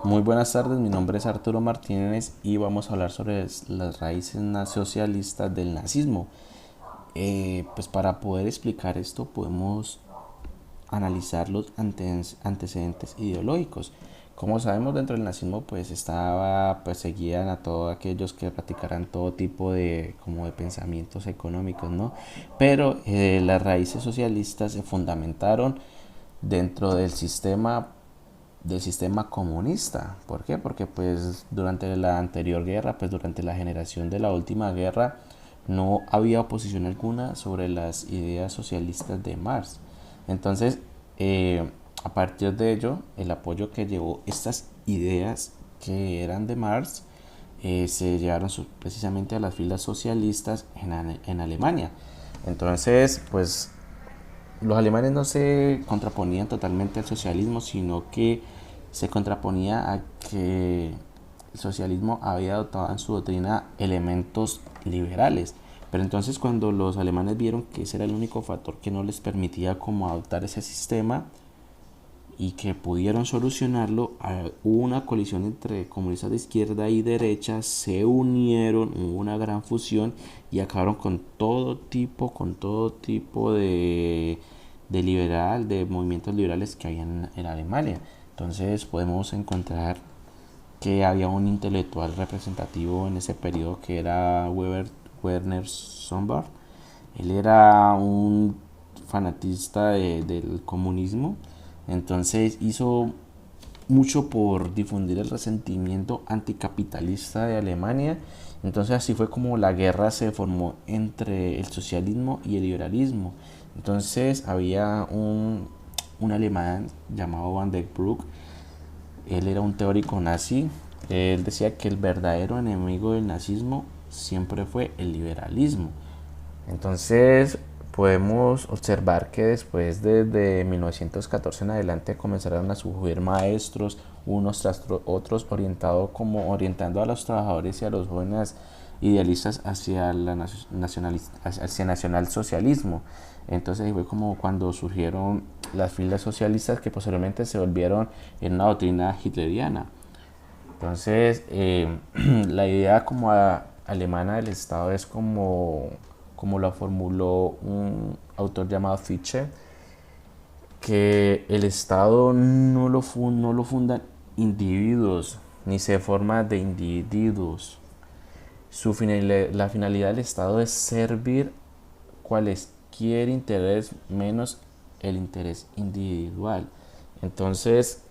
Muy buenas tardes, mi nombre es Arturo Martínez y vamos a hablar sobre las raíces socialistas del nazismo. Pues para poder explicar esto podemos analizar los antecedentes ideológicos. Como sabemos, dentro del nazismo pues perseguían a todos aquellos que practicaran todo tipo de pensamientos económicos, ¿no? Pero las raíces socialistas se fundamentaron dentro del sistema comunista. ¿Por qué? Porque pues durante la anterior guerra, pues durante la generación de la última guerra, no había oposición alguna sobre las ideas socialistas de Marx. Entonces, a partir de ello, el apoyo que llevó estas ideas que eran de Marx se llevaron precisamente a las filas socialistas en Alemania. Entonces, pues los alemanes no se contraponían totalmente al socialismo, sino que se contraponía a que el socialismo había adoptado en su doctrina elementos liberales. Pero entonces cuando los alemanes vieron que ese era el único factor que no les permitía como adoptar ese sistema y que pudieron solucionarlo, hubo una colisión entre comunistas de izquierda y derecha, se unieron, hubo una gran fusión y acabaron con todo tipo de movimientos liberales que había en Alemania. Entonces podemos encontrar que había un intelectual representativo en ese periodo que era Werner Sombart. Él era un fanatista del comunismo, entonces hizo mucho por difundir el resentimiento anticapitalista de Alemania. Entonces así fue como la guerra se formó entre el socialismo y el liberalismo. Entonces había un alemán llamado Van der Broek. Él era un teórico nazi. Él decía que el verdadero enemigo del nazismo siempre fue el liberalismo. Entonces podemos observar que después desde 1914 en adelante comenzaron a surgir maestros, unos tras otros, orientando a los trabajadores y a los jóvenes idealistas hacia hacia nacionalsocialismo. Entonces fue como cuando surgieron las filas socialistas que posteriormente se volvieron en una doctrina hitleriana. Entonces, la idea alemana del Estado es como lo formuló un autor llamado Fichte, que el Estado no lo fundan individuos, ni se forma de individuos. La finalidad del Estado es servir cualquier interés menos el interés individual. Entonces,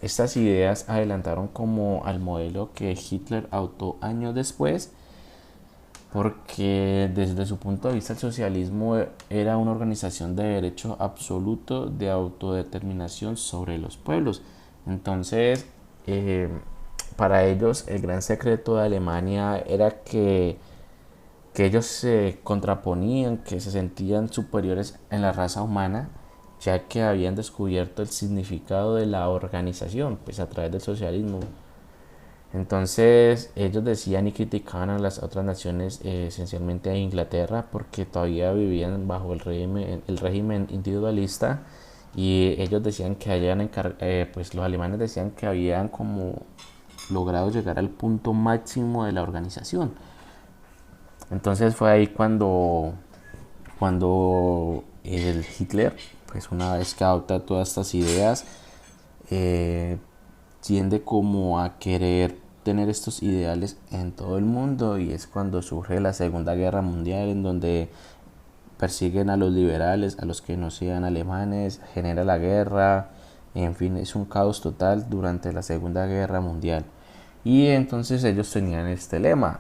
estas ideas adelantaron como al modelo que Hitler adoptó años después, porque desde su punto de vista el socialismo era una organización de derecho absoluto de autodeterminación sobre los pueblos. Entonces, para ellos el gran secreto de Alemania era que ellos se contraponían, que se sentían superiores en la raza humana, ya que habían descubierto el significado de la organización, pues a través del socialismo. Entonces ellos decían y criticaban a las otras naciones, esencialmente a Inglaterra, porque todavía vivían bajo el régimen individualista, y ellos decían que pues los alemanes decían que habían como logrado llegar al punto máximo de la organización. Entonces fue ahí cuando el Hitler, pues una vez que adopta todas estas ideas, eh, tiende como a querer tener estos ideales en todo el mundo, y es cuando surge la Segunda Guerra Mundial, en donde persiguen a los liberales, a los que no sean alemanes, genera la guerra, en fin, es un caos total durante la Segunda Guerra Mundial. Y entonces ellos tenían este lema: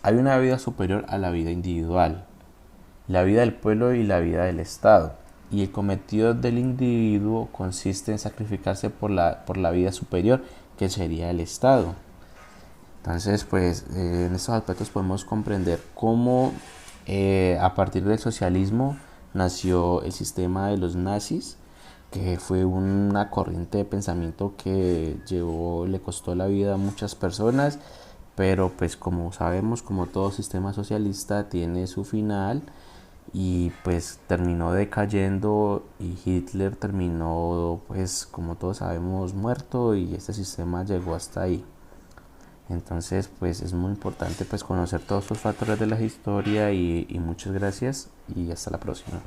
hay una vida superior a la vida individual, la vida del pueblo y la vida del Estado. Y el cometido del individuo consiste en sacrificarse por la vida superior, que sería el Estado. Entonces, pues en estos aspectos podemos comprender cómo a partir del socialismo nació el sistema de los nazis, que fue una corriente de pensamiento que le costó la vida a muchas personas, pero pues como sabemos, como todo sistema socialista tiene su final, y pues terminó decayendo y Hitler terminó, pues como todos sabemos, muerto, y este sistema llegó hasta ahí. Entonces pues es muy importante pues conocer todos los factores de la historia, y muchas gracias y hasta la próxima.